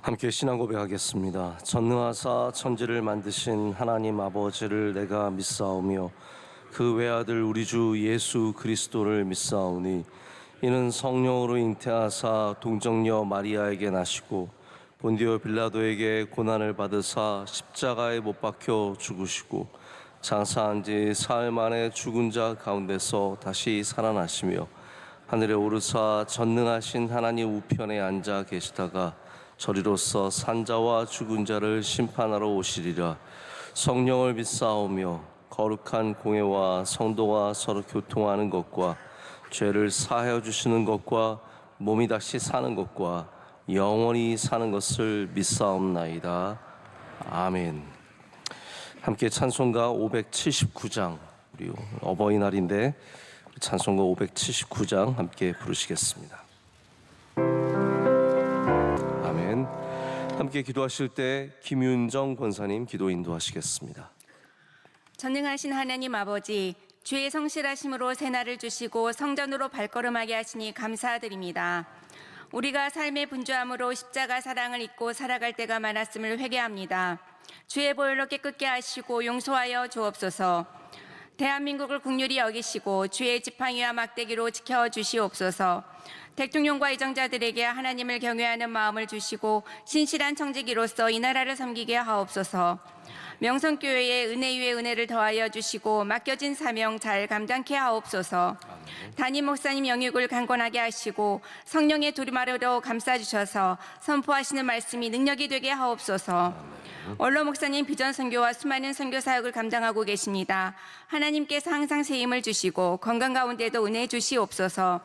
함께 신앙 고백하겠습니다. 전능하사 천지를 만드신 하나님 아버지를 내가 믿사오며 그 외아들 우리 주 예수 그리스도를 믿사오니 이는 성령으로 잉태하사 동정녀 마리아에게 나시고 본디오 빌라도에게 고난을 받으사 십자가에 못 박혀 죽으시고 장사한 지 사흘 만에 죽은 자 가운데서 다시 살아나시며 하늘에 오르사 전능하신 하나님 우편에 앉아 계시다가 저리로서 산자와 죽은 자를 심판하러 오시리라. 성령을 믿사오며 거룩한 공회와 성도가 서로 교통하는 것과 죄를 사하여 주시는 것과 몸이 다시 사는 것과 영원히 사는 것을 믿사옵나이다. 아멘. 함께 찬송가 579장, 우리 어버이날인데 찬송가 579장 함께 부르시겠습니다. 아멘. 함께 기도하실 때 김윤정 권사님 기도 인도하시겠습니다. 전능하신 하나님 아버지, 주의 성실하심으로 새날을 주시고 성전으로 발걸음하게 하시니 감사드립니다. 우리가 삶의 분주함으로 십자가 사랑을 잊고 살아갈 때가 많았음을 회개합니다. 주의 보혈로 깨끗게 하시고 용서하여 주옵소서. 대한민국을 긍휼히 여기시고 주의 지팡이와 막대기로 지켜주시옵소서. 대통령과 의정자들에게 하나님을 경외하는 마음을 주시고 신실한 청지기로서 이 나라를 섬기게 하옵소서. 명성교회에 은혜 위에 은혜를 더하여 주시고 맡겨진 사명 잘 감당케 하옵소서. 담임 목사님 영육을 강건하게 하시고 성령의 두루마리로 감싸주셔서 선포하시는 말씀이 능력이 되게 하옵소서. 원로 목사님 비전 선교와 수많은 선교 사역을 감당하고 계십니다. 하나님께서 항상 새 힘을 주시고 건강 가운데도 은혜 주시옵소서.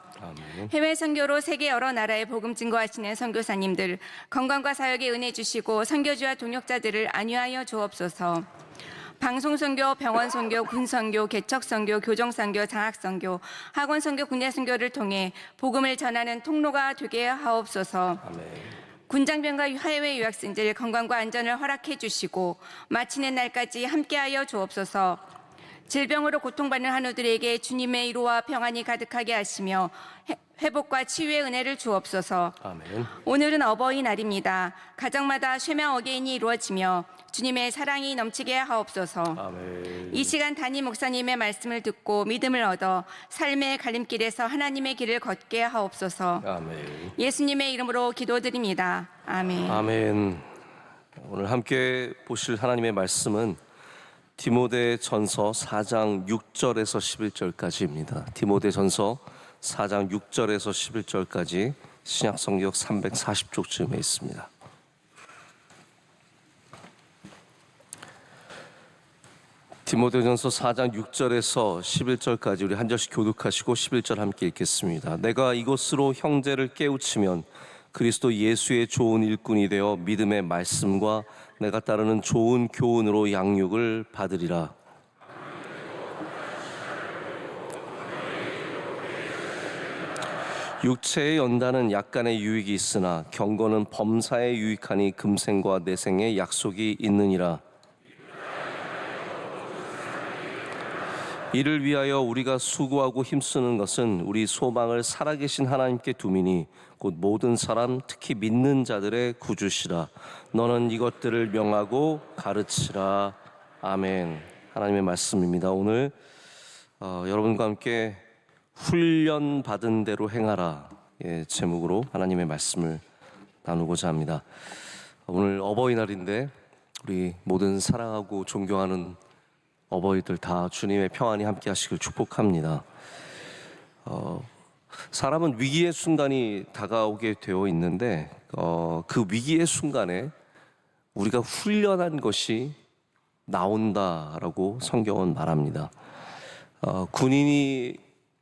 해외 선교로 세계 여러 나라에 복음 증거하시는 선교사님들 건강과 사역에 은혜 주시고 선교주와 동역자들을 안위하여 주옵소서. 방송 선교, 병원 선교, 군 선교, 개척 선교, 교정 선교, 장학 선교, 학원 선교, 국내 선교를 통해 복음을 전하는 통로가 되게 하옵소서. 군장병과 해외 유학생들 건강과 안전을 허락해 주시고 마치는 날까지 함께하여 주옵소서. 질병으로 고통받는 한우들에게 주님의 위로와 평안이 가득하게 하시며 회복과 치유의 은혜를 주옵소서. 아멘. 오늘은 어버이날입니다. 가정마다 쉐명 어게인이 이루어지며 주님의 사랑이 넘치게 하옵소서. 아멘. 이 시간 담임 목사님의 말씀을 듣고 믿음을 얻어 삶의 갈림길에서 하나님의 길을 걷게 하옵소서. 아멘. 예수님의 이름으로 기도드립니다. 아멘. 아멘. 오늘 함께 보실 하나님의 말씀은 디모데전서 4장 6절에서 11절까지입니다. 디모데전서 4장 6절에서 11절까지 신약성경 340쪽쯤에 있습니다. 디모데전서 4장 6절에서 11절까지 우리 한 절씩 교독하시고 11절 함께 읽겠습니다. 내가 이것으로 형제를 깨우치면 그리스도 예수의 좋은 일꾼이 되어 믿음의 말씀과 내가 따르는 좋은 교훈으로 양육을 받으리라. 육체의 연단은 약간의 유익이 있으나 경건은 범사에 유익하니 금생과 내생의 약속이 있느니라. 이를 위하여 우리가 수고하고 힘쓰는 것은 우리 소망을 살아계신 하나님께 두미니 곧 모든 사람 특히 믿는 자들의 구주시라. 너는 이것들을 명하고 가르치라. 아멘. 하나님의 말씀입니다. 오늘 여러분과 함께 훈련 받은 대로 행하라 제목으로 하나님의 말씀을 나누고자 합니다. 오늘 어버이날인데 우리 모든 사랑하고 존경하는 어버이들 다 주님의 평안이 함께 하시길 축복합니다. 사람은 위기의 순간이 다가오게 되어 있는데 그 위기의 순간에 우리가 훈련한 것이 나온다라고 성경은 말합니다. 군인이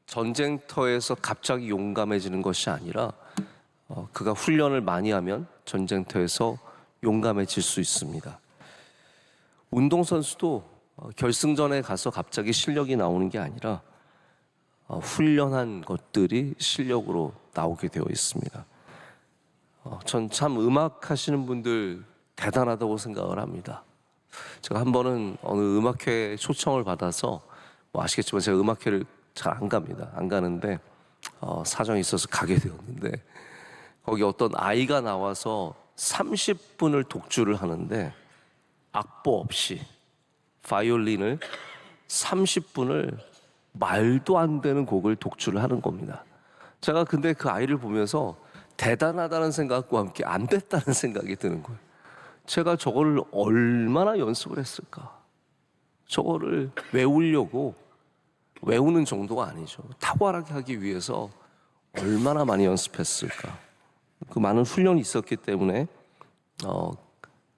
전쟁터에서 갑자기 용감해지는 것이 아니라 그가 훈련을 많이 하면 전쟁터에서 용감해질 수 있습니다. 운동선수도 결승전에 가서 갑자기 실력이 나오는 게 아니라 훈련한 것들이 실력으로 나오게 되어 있습니다. 전 참 음악 하시는 분들 대단하다고 생각을 합니다. 제가 한 번은 어느 음악회 초청을 받아서 아시겠지만 제가 음악회를 잘 안 갑니다. 안 가는데 사정이 있어서 가게 되었는데 거기 어떤 아이가 나와서 30분을 독주를 하는데 악보 없이 바이올린을 30분을 말도 안 되는 곡을 독주를 하는 겁니다. 제가 근데 그 아이를 보면서 대단하다는 생각과 함께 안 됐다는 생각이 드는 거예요. 제가 저걸 얼마나 연습을 했을까? 저거를 외우려고 외우는 정도가 아니죠. 탁월하게 하기 위해서 얼마나 많이 연습했을까? 그 많은 훈련이 있었기 때문에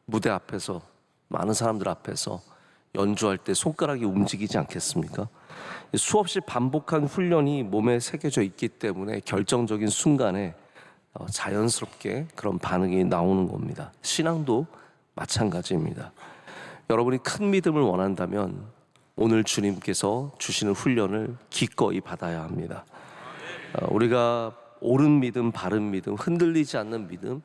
무대 앞에서 많은 사람들 앞에서 연주할 때 손가락이 움직이지 않겠습니까? 수없이 반복한 훈련이 몸에 새겨져 있기 때문에 결정적인 순간에 자연스럽게 그런 반응이 나오는 겁니다. 신앙도 마찬가지입니다. 여러분이 큰 믿음을 원한다면 오늘 주님께서 주시는 훈련을 기꺼이 받아야 합니다. 우리가 옳은 믿음, 바른 믿음, 흔들리지 않는 믿음,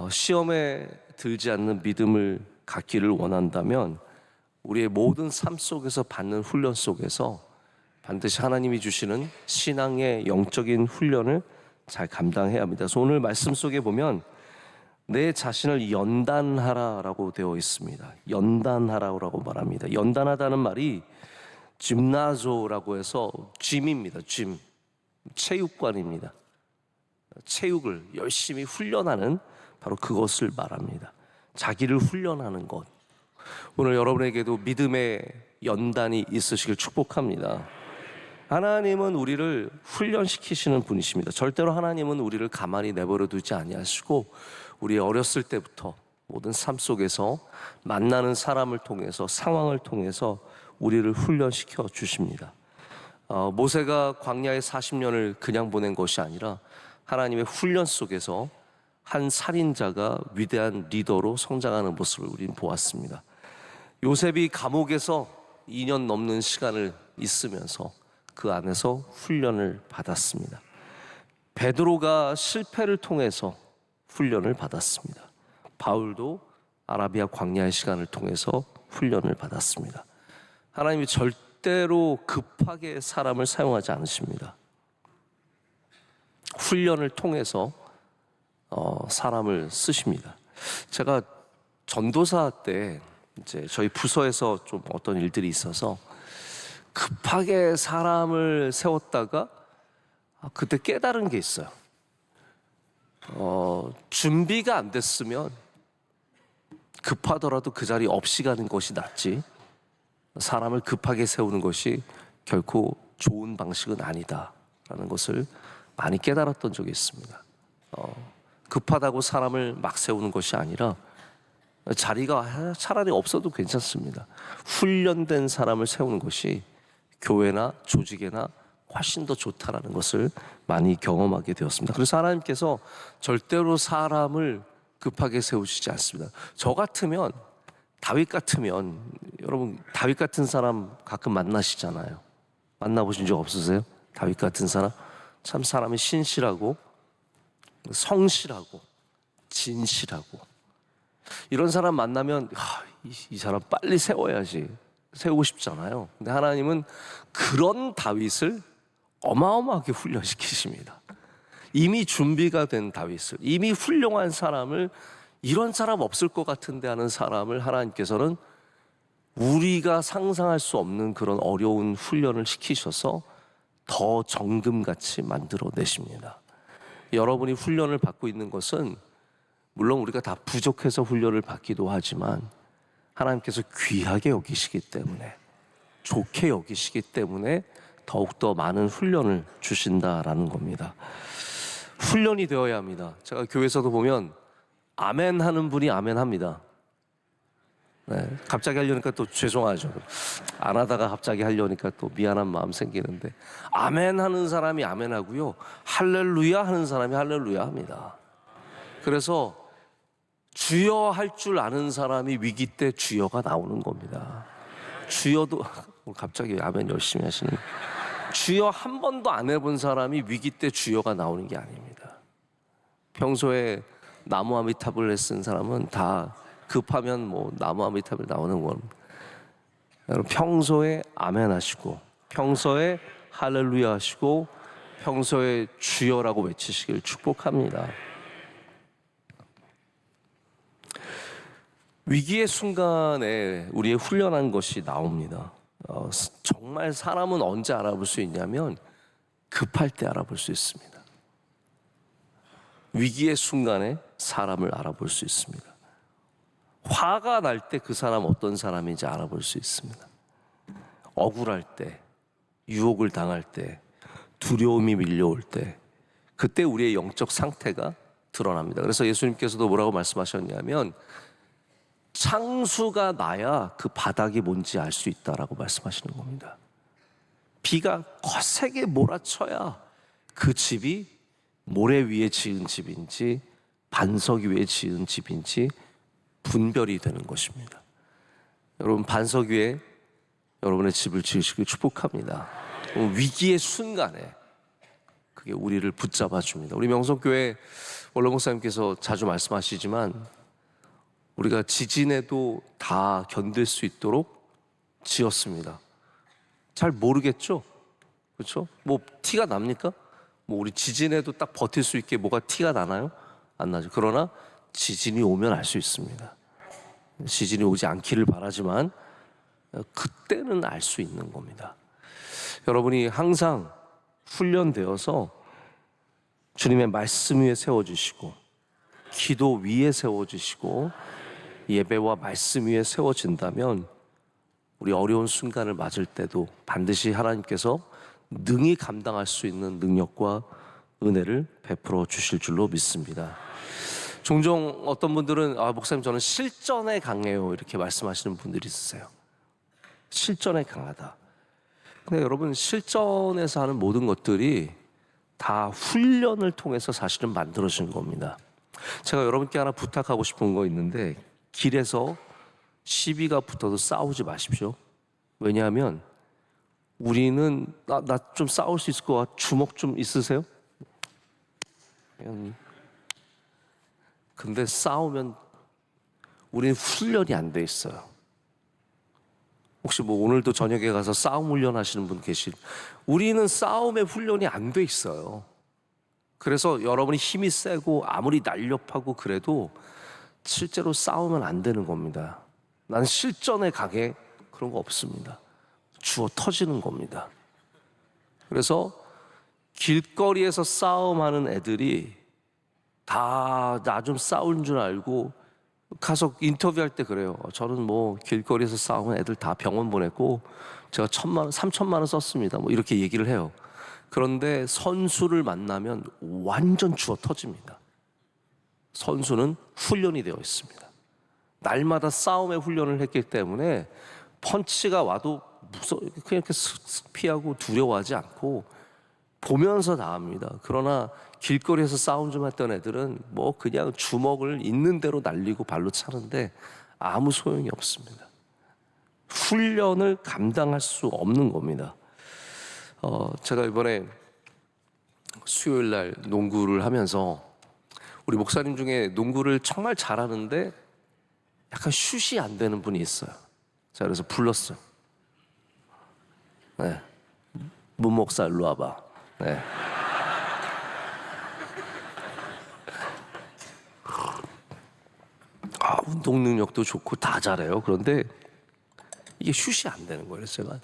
시험에 들지 않는 믿음을 갖기를 원한다면 우리의 모든 삶 속에서 받는 훈련 속에서 반드시 하나님이 주시는 신앙의 영적인 훈련을 잘 감당해야 합니다. 그래서 오늘 말씀 속에 보면 내 자신을 연단하라라고 되어 있습니다. 연단하라고 말합니다. 연단하다는 말이 짐나조라고 해서 짐입니다. 짐, 체육관입니다. 체육을 열심히 훈련하는 바로 그것을 말합니다. 자기를 훈련하는 것. 오늘 여러분에게도 믿음의 연단이 있으시길 축복합니다. 하나님은 우리를 훈련시키시는 분이십니다. 절대로 하나님은 우리를 가만히 내버려 두지 아니하시고 우리 어렸을 때부터 모든 삶 속에서 만나는 사람을 통해서 상황을 통해서 우리를 훈련시켜 주십니다. 모세가 광야에 40년을 그냥 보낸 것이 아니라 하나님의 훈련 속에서 한 살인자가 위대한 리더로 성장하는 모습을 우리는 보았습니다. 요셉이 감옥에서 2년 넘는 시간을 있으면서 그 안에서 훈련을 받았습니다. 베드로가 실패를 통해서 훈련을 받았습니다. 바울도 아라비아 광야의 시간을 통해서 훈련을 받았습니다. 하나님이 절대로 급하게 사람을 사용하지 않으십니다. 훈련을 통해서 사람을 쓰십니다. 제가 전도사 때 이제 저희 부서에서 좀 어떤 일들이 있어서 급하게 사람을 세웠다가 그때 깨달은 게 있어요. 준비가 안 됐으면 급하더라도 그 자리 없이 가는 것이 낫지 사람을 급하게 세우는 것이 결코 좋은 방식은 아니다라는 것을 많이 깨달았던 적이 있습니다. 급하다고 사람을 막 세우는 것이 아니라 자리가 차라리 없어도 괜찮습니다. 훈련된 사람을 세우는 것이 교회나 조직에나 훨씬 더 좋다라는 것을 많이 경험하게 되었습니다. 그래서 하나님께서 절대로 사람을 급하게 세우시지 않습니다. 저 같으면 다윗 같으면 여러분 다윗 같은 사람 가끔 만나시잖아요. 만나보신 적 없으세요? 다윗 같은 사람? 참 사람이 신실하고 성실하고 진실하고 이런 사람 만나면 이 사람 빨리 세워야지 세우고 싶잖아요. 근데 하나님은 그런 다윗을 어마어마하게 훈련시키십니다. 이미 준비가 된 다윗을, 이미 훌륭한 사람을, 이런 사람 없을 것 같은데 하는 사람을 하나님께서는 우리가 상상할 수 없는 그런 어려운 훈련을 시키셔서 더 정금같이 만들어내십니다. 여러분이 훈련을 받고 있는 것은 물론 우리가 다 부족해서 훈련을 받기도 하지만 하나님께서 귀하게 여기시기 때문에, 좋게 여기시기 때문에 더욱더 많은 훈련을 주신다라는 겁니다. 훈련이 되어야 합니다. 제가 교회에서도 보면 아멘 하는 분이 아멘 합니다. 네, 갑자기 하려니까 또 죄송하죠. 안 하다가 갑자기 하려니까 또 미안한 마음 생기는데 아멘 하는 사람이 아멘 하고요, 할렐루야 하는 사람이 할렐루야 합니다. 그래서 주여 할 줄 아는 사람이 위기 때 주여가 나오는 겁니다. 주여도 갑자기 아멘 열심히 하시는, 주여 한 번도 안 해본 사람이 위기 때 주여가 나오는 게 아닙니다. 평소에 나무 아미타불을 쓴 사람은 다 급하면 뭐 나무 아미타불 나오는 겁니다. 여러분 평소에 아멘 하시고, 평소에 할렐루야 하시고, 평소에 주여라고 외치시길 축복합니다. 위기의 순간에 우리의 훈련한 것이 나옵니다. 정말 사람은 언제 알아볼 수 있냐면 급할 때 알아볼 수 있습니다. 위기의 순간에 사람을 알아볼 수 있습니다. 화가 날 때 그 사람 어떤 사람인지 알아볼 수 있습니다. 억울할 때, 유혹을 당할 때, 두려움이 밀려올 때, 그때 우리의 영적 상태가 드러납니다. 그래서 예수님께서도 뭐라고 말씀하셨냐면 창수가 나야 그 바닥이 뭔지 알 수 있다라고 말씀하시는 겁니다. 비가 거세게 몰아쳐야 그 집이 모래 위에 지은 집인지 반석 위에 지은 집인지 분별이 되는 것입니다. 여러분, 반석 위에 여러분의 집을 지으시길 축복합니다. 위기의 순간에 그게 우리를 붙잡아 줍니다. 우리 명성교회 원로 목사님께서 자주 말씀하시지만 우리가 지진에도 다 견딜 수 있도록 지었습니다. 잘 모르겠죠? 그렇죠? 뭐 티가 납니까? 뭐 우리 지진에도 딱 버틸 수 있게 뭐가 티가 나나요? 안 나죠. 그러나 지진이 오면 알 수 있습니다. 지진이 오지 않기를 바라지만 그때는 알 수 있는 겁니다. 여러분이 항상 훈련되어서 주님의 말씀 위에 세워주시고 기도 위에 세워주시고 예배와 말씀 위에 세워진다면 우리 어려운 순간을 맞을 때도 반드시 하나님께서 능히 감당할 수 있는 능력과 은혜를 베풀어 주실 줄로 믿습니다. 종종 어떤 분들은 목사님 저는 실전에 강해요 이렇게 말씀하시는 분들이 있으세요. 실전에 강하다. 근데 여러분, 실전에서 하는 모든 것들이 다 훈련을 통해서 사실은 만들어진 겁니다. 제가 여러분께 하나 부탁하고 싶은 거 있는데 길에서 시비가 붙어도 싸우지 마십시오. 왜냐하면 우리는 나 좀 싸울 수 있을 것 같아. 주먹 좀 있으세요? 근데 싸우면 우리는 훈련이 안 돼 있어요. 혹시 뭐 오늘도 저녁에 가서 싸움 훈련 하시는 분 우리는 싸움의 훈련이 안 돼 있어요. 그래서 여러분이 힘이 세고 아무리 날렵하고 그래도 실제로 싸우면 안 되는 겁니다. 난 실전에 강해 그런 거 없습니다. 주워 터지는 겁니다. 그래서 길거리에서 싸움하는 애들이 다 나 좀 싸운 줄 알고 가서 인터뷰할 때 그래요. 저는 뭐 길거리에서 싸우는 애들 다 병원 보냈고 제가 3천만 원 썼습니다. 뭐 이렇게 얘기를 해요. 그런데 선수를 만나면 완전 주워 터집니다. 선수는 훈련이 되어 있습니다. 날마다 싸움의 훈련을 했기 때문에 펀치가 와도 그냥 이렇게 슥슥 피하고 두려워하지 않고 보면서 나갑니다. 그러나 길거리에서 싸움 좀 했던 애들은 뭐 그냥 주먹을 있는 대로 날리고 발로 차는데 아무 소용이 없습니다. 훈련을 감당할 수 없는 겁니다. 제가 이번에 수요일 날 농구를 하면서 우리 목사님 중에 농구를 정말 잘하는데 약간 슛이 안 되는 분이 있어요. 자, 그래서 불렀어요. 네. 문 목사 일로 와봐. 네. 운동 능력도 좋고 다 잘해요. 그런데 이게 슛이 안 되는 거예요. 그래서 제가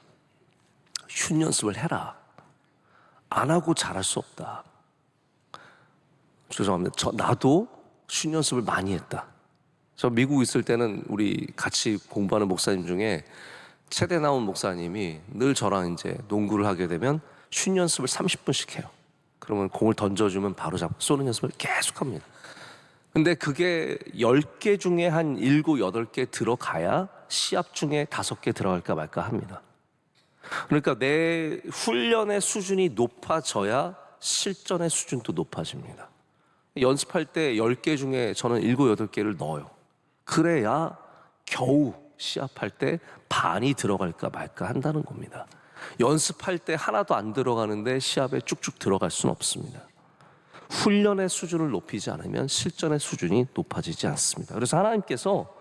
슛 연습을 해라. 안 하고 잘할 수 없다. 죄송합니다. 나도 슛 연습을 많이 했다. 저 미국 있을 때는 우리 같이 공부하는 목사님 중에 체대 나온 목사님이 늘 저랑 이제 농구를 하게 되면 슛 연습을 30분씩 해요. 그러면 공을 던져주면 바로 잡고 쏘는 연습을 계속 합니다. 근데 그게 10개 중에 한 7, 8개 들어가야 시합 중에 5개 들어갈까 말까 합니다. 그러니까 내 훈련의 수준이 높아져야 실전의 수준도 높아집니다. 연습할 때 10개 중에 저는 7, 8개를 넣어요. 그래야 겨우 시합할 때 반이 들어갈까 말까 한다는 겁니다. 연습할 때 하나도 안 들어가는데 시합에 쭉쭉 들어갈 수는 없습니다. 훈련의 수준을 높이지 않으면 실전의 수준이 높아지지 않습니다. 그래서 하나님께서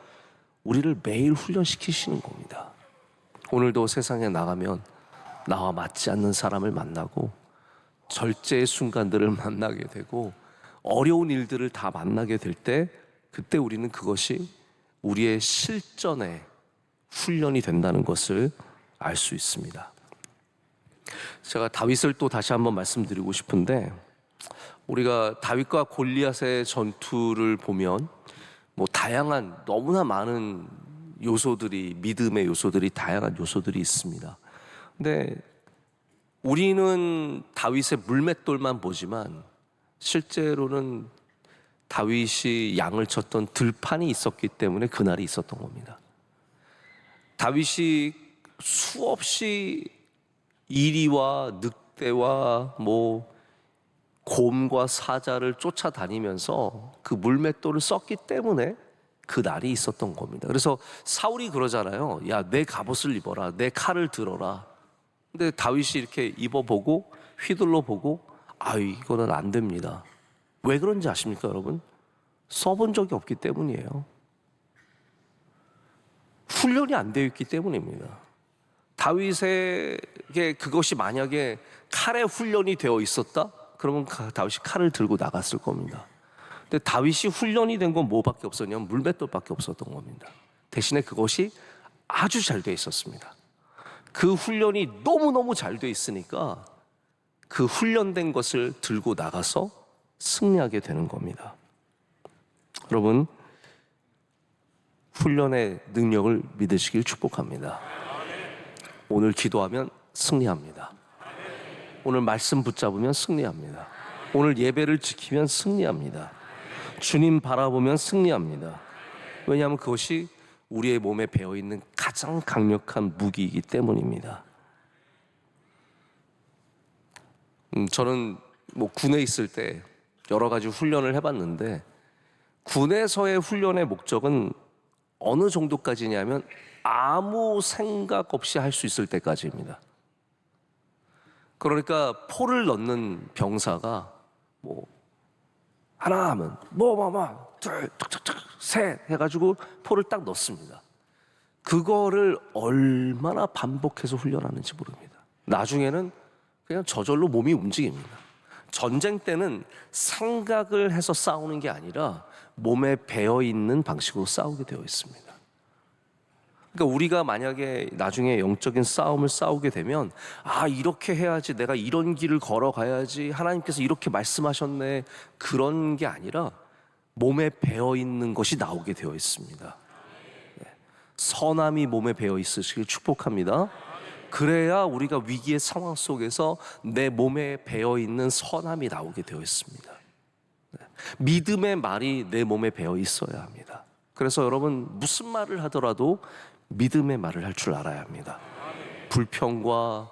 우리를 매일 훈련시키시는 겁니다. 오늘도 세상에 나가면 나와 맞지 않는 사람을 만나고 절제의 순간들을 만나게 되고 어려운 일들을 다 만나게 될 때 그때 우리는 그것이 우리의 실전에 훈련이 된다는 것을 알 수 있습니다. 제가 다윗을 또 다시 한번 말씀드리고 싶은데, 우리가 다윗과 골리앗의 전투를 보면 다양한, 너무나 많은 요소들이, 믿음의 요소들이, 다양한 요소들이 있습니다. 근데 우리는 다윗의 물맷돌만 보지만 실제로는 다윗이 양을 쳤던 들판이 있었기 때문에 그날이 있었던 겁니다. 다윗이 수없이 이리와 늑대와 곰과 사자를 쫓아다니면서 그 물맷돌을 썼기 때문에 그 날이 있었던 겁니다. 그래서 사울이 그러잖아요. 야, 내 갑옷을 입어라, 내 칼을 들어라. 근데 다윗이 이렇게 입어보고 휘둘러 보고, 이거는 안 됩니다. 왜 그런지 아십니까, 여러분? 써본 적이 없기 때문이에요. 훈련이 안 되어 있기 때문입니다. 다윗에게 그것이 만약에 칼의 훈련이 되어 있었다? 그러면 다윗이 칼을 들고 나갔을 겁니다. 근데 다윗이 훈련이 된 건 뭐밖에 없었냐면 물맷돌밖에 없었던 겁니다. 대신에 그것이 아주 잘 되어 있었습니다. 그 훈련이 너무너무 잘 되어 있으니까 그 훈련된 것을 들고 나가서 승리하게 되는 겁니다. 여러분, 훈련의 능력을 믿으시길 축복합니다. 오늘 기도하면 승리합니다. 오늘 말씀 붙잡으면 승리합니다. 오늘 예배를 지키면 승리합니다. 주님 바라보면 승리합니다. 왜냐하면 그것이 우리의 몸에 배어있는 가장 강력한 무기이기 때문입니다. 저는 군에 있을 때 여러 가지 훈련을 해봤는데, 군에서의 훈련의 목적은 어느 정도까지냐면 아무 생각 없이 할 수 있을 때까지입니다. 그러니까 포를 넣는 병사가 하나 하면 둘, 셋 해가지고 포를 딱 넣습니다. 그거를 얼마나 반복해서 훈련하는지 모릅니다. 나중에는 그냥 저절로 몸이 움직입니다. 전쟁 때는 생각을 해서 싸우는 게 아니라 몸에 배어있는 방식으로 싸우게 되어 있습니다. 그러니까 우리가 만약에 나중에 영적인 싸움을 싸우게 되면, 이렇게 해야지, 내가 이런 길을 걸어가야지, 하나님께서 이렇게 말씀하셨네, 그런 게 아니라 몸에 배어있는 것이 나오게 되어 있습니다. 선함이 몸에 배어 있으시길 축복합니다. 그래야 우리가 위기의 상황 속에서 내 몸에 배어있는 선함이 나오게 되어 있습니다. 믿음의 말이 내 몸에 배어 있어야 합니다. 그래서 여러분, 무슨 말을 하더라도 믿음의 말을 할 줄 알아야 합니다. 불평과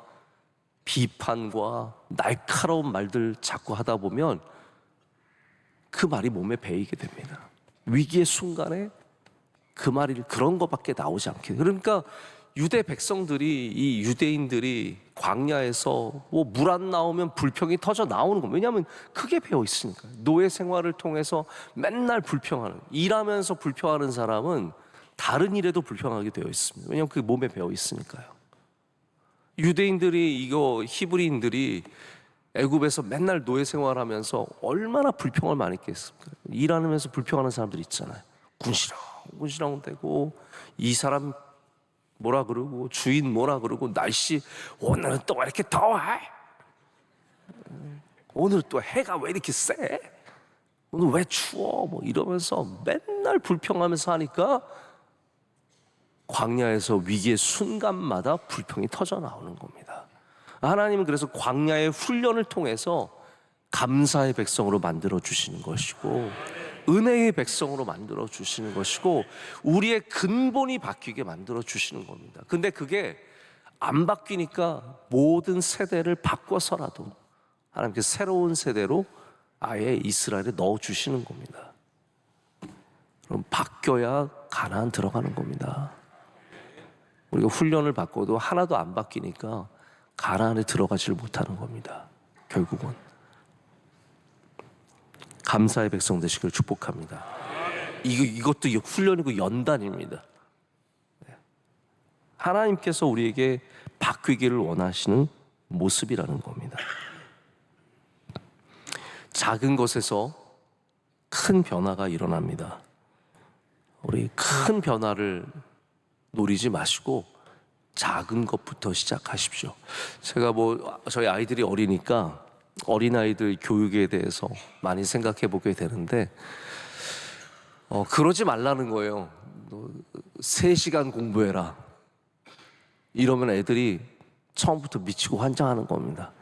비판과 날카로운 말들 자꾸 하다 보면 그 말이 몸에 배이게 됩니다. 위기의 순간에 그 말이 그런 것밖에 나오지 않게. 그러니까 유대 백성들이, 이 유대인들이 광야에서 물 안 나오면 불평이 터져 나오는 겁니다. 왜냐하면 크게 배어 있으니까. 노예 생활을 통해서 맨날 불평하는, 일하면서 불평하는 사람은 다른 일에도 불평하게 되어 있습니다. 왜냐하면 그게 몸에 배어 있으니까요. 유대인들이, 히브리인들이 애굽에서 맨날 노예 생활하면서 얼마나 불평을 많이 했겠습니까? 일하면서 불평하는 사람들 있잖아요. 군시렁 대고, 이 사람 뭐라 그러고, 주인 뭐라 그러고, 날씨 오늘은 또 왜 이렇게 더워? 오늘 또 해가 왜 이렇게 세? 오늘 왜 추워? 이러면서 맨날 불평하면서 하니까 광야에서 위기의 순간마다 불평이 터져 나오는 겁니다. 하나님은 그래서 광야의 훈련을 통해서 감사의 백성으로 만들어 주시는 것이고, 은혜의 백성으로 만들어 주시는 것이고, 우리의 근본이 바뀌게 만들어 주시는 겁니다. 근데 그게 안 바뀌니까 모든 세대를 바꿔서라도 하나님께서 새로운 세대로 아예 이스라엘에 넣어 주시는 겁니다. 그럼 바뀌어야 가나안 들어가는 겁니다. 우리가 훈련을 받고도 하나도 안 바뀌니까 가나안에 들어가지를 못하는 겁니다. 결국은. 감사의 백성 되시길 축복합니다. 이것도 훈련이고 연단입니다. 하나님께서 우리에게 바뀌기를 원하시는 모습이라는 겁니다. 작은 것에서 큰 변화가 일어납니다. 우리 큰 변화를 노리지 마시고 작은 것부터 시작하십시오. 제가 저희 아이들이 어리니까 어린아이들 교육에 대해서 많이 생각해 보게 되는데 그러지 말라는 거예요. 3시간 공부해라. 이러면 애들이 처음부터 미치고 환장하는 겁니다.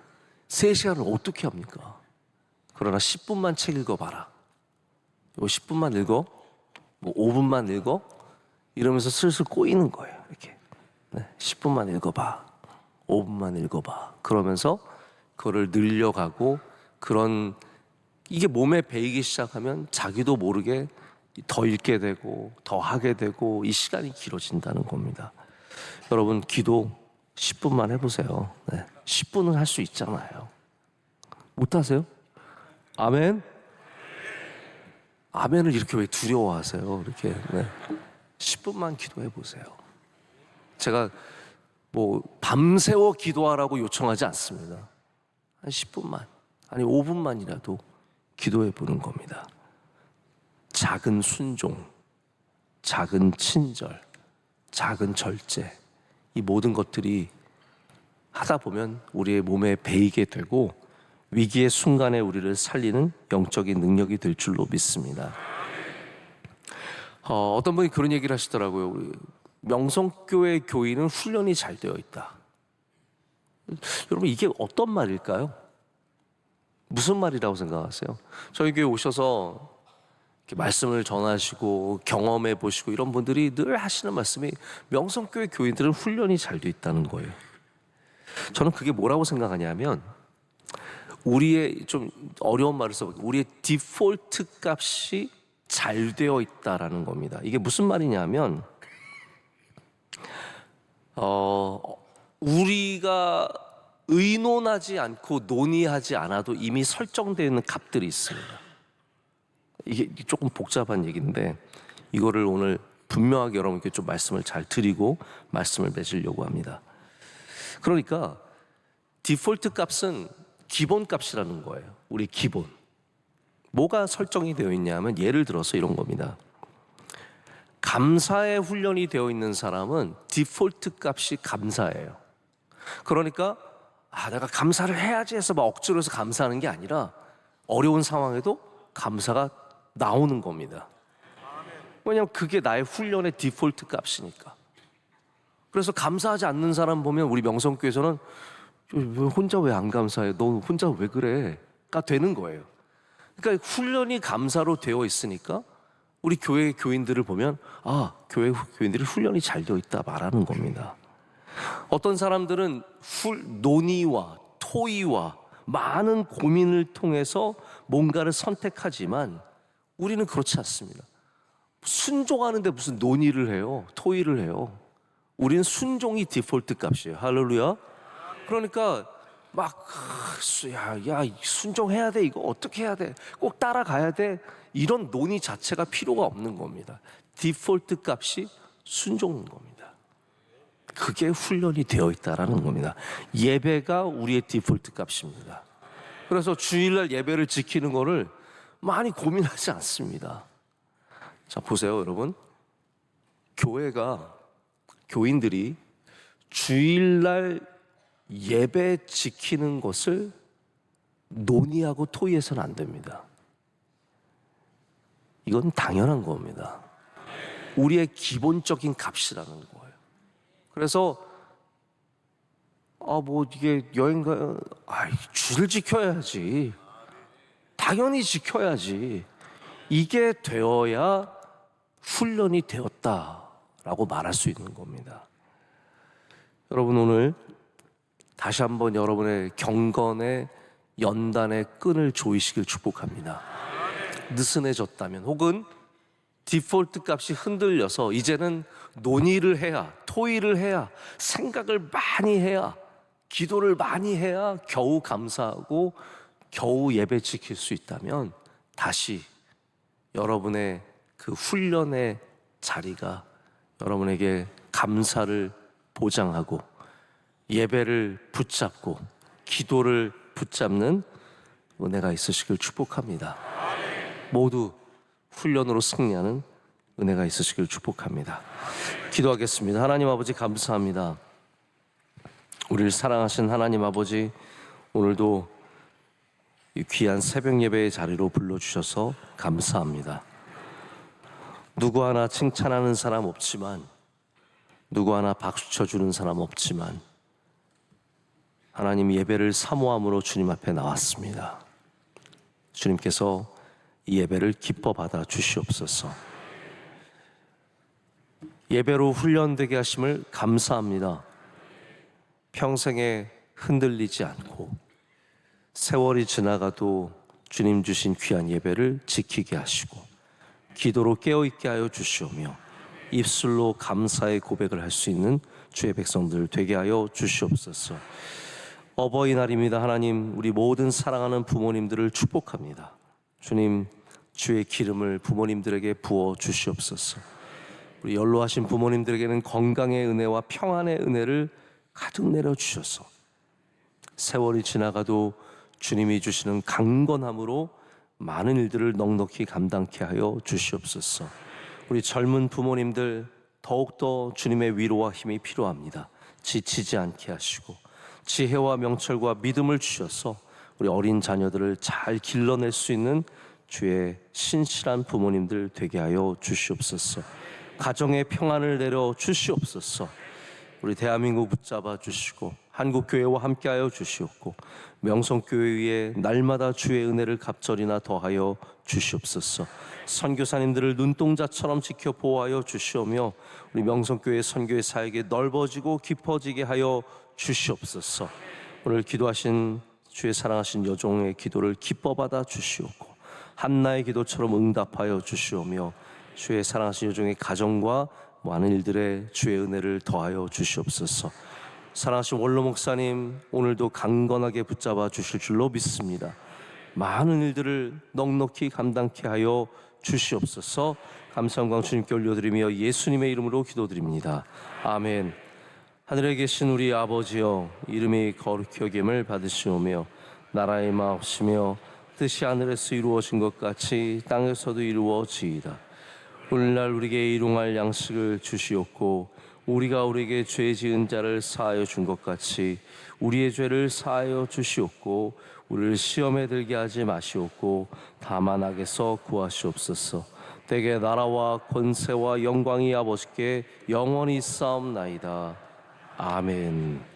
3시간을 어떻게 합니까? 그러나 10분만 책 읽어봐라. 10분만 읽어? 5분만 읽어? 이러면서 슬슬 꼬이는 거예요. 이렇게 10분만 읽어봐. 5분만 읽어봐. 그러면서 그거를 늘려가고 이게 몸에 배이기 시작하면 자기도 모르게 더 읽게 되고 더 하게 되고 이 시간이 길어진다는 겁니다. 여러분 기도 10분만 해보세요. 10분은 할 수 있잖아요. 못하세요? 아멘? 아멘을 이렇게 왜 두려워하세요? 이렇게 10분만 기도해 보세요. 제가 밤새워 기도하라고 요청하지 않습니다. 한 10분만, 아니 5분만이라도 기도해 보는 겁니다. 작은 순종, 작은 친절, 작은 절제, 이 모든 것들이 하다 보면 우리의 몸에 배이게 되고 위기의 순간에 우리를 살리는 영적인 능력이 될 줄로 믿습니다. 어떤 분이 그런 얘기를 하시더라고요. 명성교회 교인은 훈련이 잘 되어 있다. 여러분 이게 어떤 말일까요? 무슨 말이라고 생각하세요? 저희 교회 오셔서 이렇게 말씀을 전하시고 경험해 보시고 이런 분들이 늘 하시는 말씀이 명성교회 교인들은 훈련이 잘 되어 있다는 거예요. 저는 그게 뭐라고 생각하냐면 우리의 좀 어려운 말을 써볼게요. 우리의 디폴트 값이 잘 되어 있다라는 겁니다. 이게 무슨 말이냐면 우리가 의논하지 않고 논의하지 않아도 이미 설정되어 있는 값들이 있습니다. 이게 조금 복잡한 얘기인데 이거를 오늘 분명하게 여러분께 좀 말씀을 잘 드리고 말씀을 맺으려고 합니다. 그러니까 디폴트 값은 기본 값이라는 거예요. 우리 기본. 뭐가 설정이 되어 있냐면 예를 들어서 이런 겁니다. 감사의 훈련이 되어 있는 사람은 디폴트 값이 감사예요. 그러니까 내가 감사를 해야지 해서 막 억지로 해서 감사하는 게 아니라 어려운 상황에도 감사가 나오는 겁니다. 왜냐하면 그게 나의 훈련의 디폴트 값이니까. 그래서 감사하지 않는 사람 보면 우리 명성교회에서는 혼자 왜 안 감사해? 너 혼자 왜 그래? 가 되는 거예요. 그러니까 훈련이 감사로 되어 있으니까 우리 교회 교인들을 보면 교회 교인들이 훈련이 잘 되어 있다 말하는 겁니다. 어떤 사람들은 논의와 토의와 많은 고민을 통해서 뭔가를 선택하지만 우리는 그렇지 않습니다. 순종하는데 무슨 논의를 해요? 토의를 해요? 우리는 순종이 디폴트 값이에요. 할렐루야. 그러니까 순종해야 돼. 이거 어떻게 해야 돼? 꼭 따라가야 돼. 이런 논의 자체가 필요가 없는 겁니다. 디폴트 값이 순종인 겁니다. 그게 훈련이 되어 있다라는 겁니다. 예배가 우리의 디폴트 값입니다. 그래서 주일날 예배를 지키는 거를 많이 고민하지 않습니다. 자, 보세요, 여러분. 교인들이 주일날 예배 지키는 것을 논의하고 토의해서는 안 됩니다. 이건 당연한 겁니다. 우리의 기본적인 값이라는 거예요. 그래서 이게 여행 줄을 지켜야지. 당연히 지켜야지. 이게 되어야 훈련이 되었다라고 말할 수 있는 겁니다. 여러분 오늘 다시 한번 여러분의 경건의 연단의 끈을 조이시길 축복합니다. 느슨해졌다면 혹은 디폴트 값이 흔들려서 이제는 논의를 해야, 토의를 해야, 생각을 많이 해야, 기도를 많이 해야 겨우 감사하고 겨우 예배 지킬 수 있다면 다시 여러분의 그 훈련의 자리가 여러분에게 감사를 보장하고 예배를 붙잡고 기도를 붙잡는 은혜가 있으시길 축복합니다. 모두 훈련으로 승리하는 은혜가 있으시길 축복합니다. 기도하겠습니다. 하나님 아버지 감사합니다. 우리를 사랑하신 하나님 아버지, 오늘도 이 귀한 새벽 예배의 자리로 불러주셔서 감사합니다. 누구 하나 칭찬하는 사람 없지만, 누구 하나 박수 쳐주는 사람 없지만, 하나님 예배를 사모함으로 주님 앞에 나왔습니다. 주님께서 이 예배를 기뻐 받아 주시옵소서. 예배로 훈련되게 하심을 감사합니다. 평생에 흔들리지 않고 세월이 지나가도 주님 주신 귀한 예배를 지키게 하시고 기도로 깨어있게 하여 주시오며 입술로 감사의 고백을 할 수 있는 주의 백성들 되게 하여 주시옵소서. 어버이날입니다. 하나님, 우리 모든 사랑하는 부모님들을 축복합니다. 주님, 주의 기름을 부모님들에게 부어 주시옵소서. 우리 연로하신 부모님들에게는 건강의 은혜와 평안의 은혜를 가득 내려주셔서 세월이 지나가도 주님이 주시는 강건함으로 많은 일들을 넉넉히 감당케 하여 주시옵소서. 우리 젊은 부모님들 더욱더 주님의 위로와 힘이 필요합니다. 지치지 않게 하시고 지혜와 명철과 믿음을 주셔서 우리 어린 자녀들을 잘 길러낼 수 있는 주의 신실한 부모님들 되게 하여 주시옵소서. 가정의 평안을 내려 주시옵소서. 우리 대한민국 붙잡아 주시고 한국교회와 함께하여 주시옵고 명성교회 위에 날마다 주의 은혜를 갑절이나 더하여 주시옵소서. 선교사님들을 눈동자처럼 지켜 보호하여 주시오며 우리 명성교회 선교의 사역에 넓어지고 깊어지게 하여 주시옵소서. 오늘 기도하신 주의 사랑하신 여종의 기도를 기뻐 받아 주시옵고 한나의 기도처럼 응답하여 주시오며 주의 사랑하신 여종의 가정과 많은 일들에 주의 은혜를 더하여 주시옵소서. 사랑하신 원로 목사님, 오늘도 강건하게 붙잡아 주실 줄로 믿습니다. 많은 일들을 넉넉히 감당케 하여 주시옵소서. 감사 영광 주님께 올려드리며 예수님의 이름으로 기도드립니다. 아멘. 하늘에 계신 우리 아버지여, 이름이 거룩히 여김을 받으시오며 나라의 마옵시며 뜻이 하늘에서 이루어진 것 같이 땅에서도 이루어지이다. 오늘날 우리에게 일용할 양식을 주시옵고 우리가 우리에게 죄 지은 자를 사하여 준 것 같이 우리의 죄를 사하여 주시옵고 우리를 시험에 들게 하지 마시옵고 다만 악에서 구하시옵소서. 대개 나라와 권세와 영광이 아버지께 영원히 있사옵나이다. 아멘.